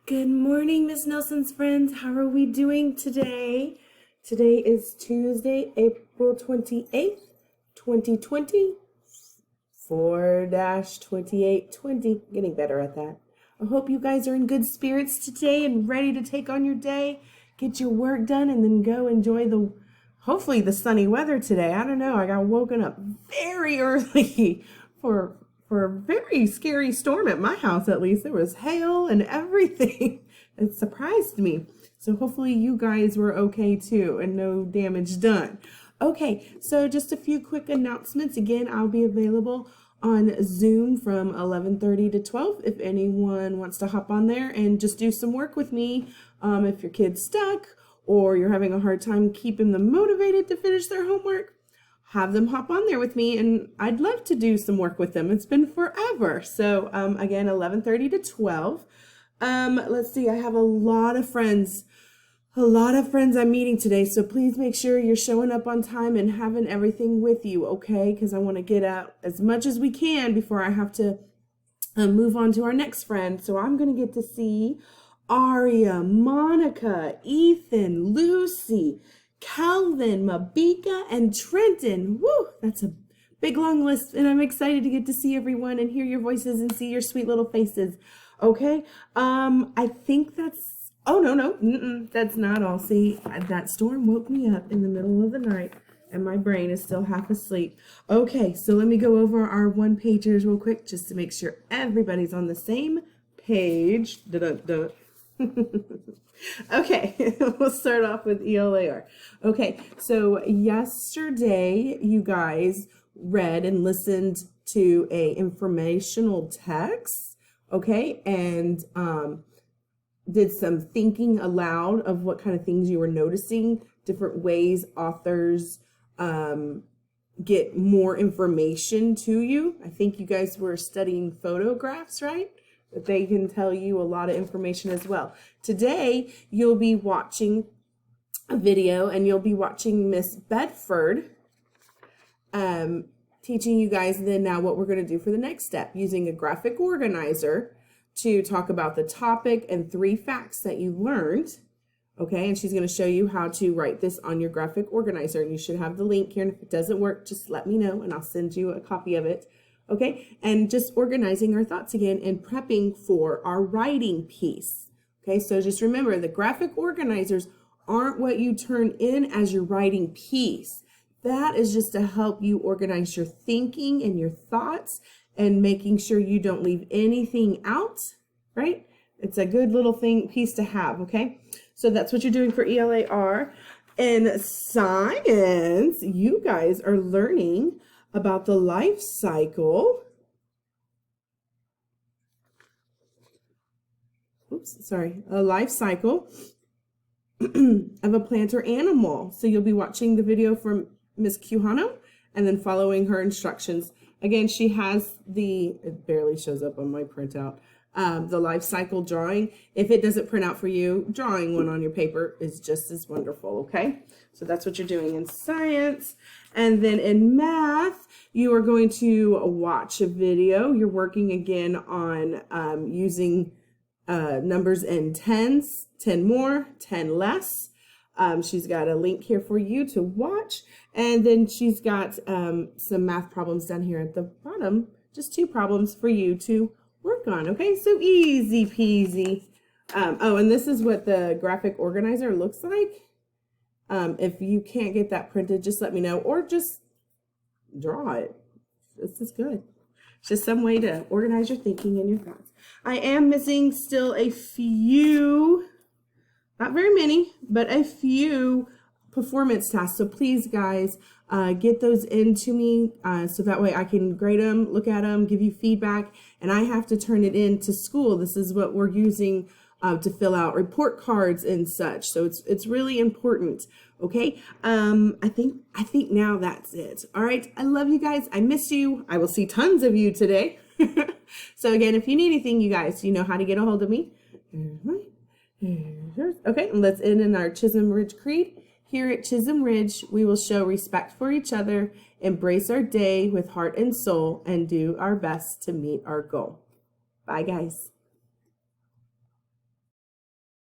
Good morning, Miss Nelson's friends. How are we doing today? Today is Tuesday, April 28th, 2020, 4-2820. Getting better at that. I hope you guys are in good spirits today and ready to take on your day, get your work done, and then go enjoy hopefully the sunny weather today. I don't know. I got woken up very early for a very scary storm at my house. At least there was hail and everything. It surprised me. So hopefully you guys were okay too and no damage done. Okay, so just a few quick announcements. Again, I'll be available on Zoom from 11:30 to 12 if anyone wants to hop on there and just do some work with me. If your kid's stuck or you're having a hard time keeping them motivated to finish their homework, have them hop on there with me, and I'd love to do some work with them. It's been forever. So again, 11:30 to 12. Let's see, I have a lot of friends I'm meeting today, so please make sure you're showing up on time and having everything with you, okay? Because I want to get out as much as we can before I have to move on to our next friend. So I'm going to get to see Aria, Monica, Ethan, Lucy, Calvin, Mabika, and Trenton. Woo, that's a big long list, and I'm excited to get to see everyone and hear your voices and see your sweet little faces. Okay, I think that's, oh, no, that's not all. See, that storm woke me up in the middle of the night, and my brain is still half asleep. Okay, so let me go over our one-pagers real quick just to make sure everybody's on the same page. Okay, we'll start off with ELAR. Okay, so yesterday you guys read and listened to a informational text, okay, and did some thinking aloud of what kind of things you were noticing, different ways authors get more information to you. I think you guys were studying photographs, right? That they can tell you a lot of information as well. Today, you'll be watching a video and you'll be watching Miss Bedford teaching you guys then now what we're going to do for the next step, using a graphic organizer to talk about the topic and 3 facts that you learned. Okay, and she's going to show you how to write this on your graphic organizer, and you should have the link here, and if it doesn't work, just let me know and I'll send you a copy of it. Okay, and just organizing our thoughts again and prepping for our writing piece. Okay, so just remember, the graphic organizers aren't what you turn in as your writing piece. That is just to help you organize your thinking and your thoughts and making sure you don't leave anything out, right? It's a good little piece to have, okay? So that's what you're doing for ELAR. In science, you guys are learning about the life cycle. A life cycle of a plant or animal. So you'll be watching the video from Ms. Quijano and then following her instructions. Again, she has it barely shows up on my printout, the life cycle drawing. If it doesn't print out for you, drawing one on your paper is just as wonderful, okay? So that's what you're doing in science. And then in math, you are going to watch a video. You're working again on using numbers in tens, 10 more, 10 less. She's got a link here for you to watch. And then she's got some math problems down here at the bottom, just 2 problems for you to work on. Okay, so easy peasy. Oh, and this is what the graphic organizer looks like. If you can't get that printed, just let me know, or just draw it. This is good. It's just some way to organize your thinking and your thoughts. I am missing still a few, not very many, but a few performance tasks. So please, guys, get those into me so that way I can grade them, look at them, give you feedback, and I have to turn it in to school. This is what we're using to fill out report cards and such. So it's really important. Okay. I think now that's it. All right. I love you guys. I miss you. I will see tons of you today. So again, if you need anything, you guys, you know how to get a hold of me. Okay. And let's end in our Chisholm Ridge Creed. Here at Chisholm Ridge, we will show respect for each other, embrace our day with heart and soul, and do our best to meet our goal. Bye, guys.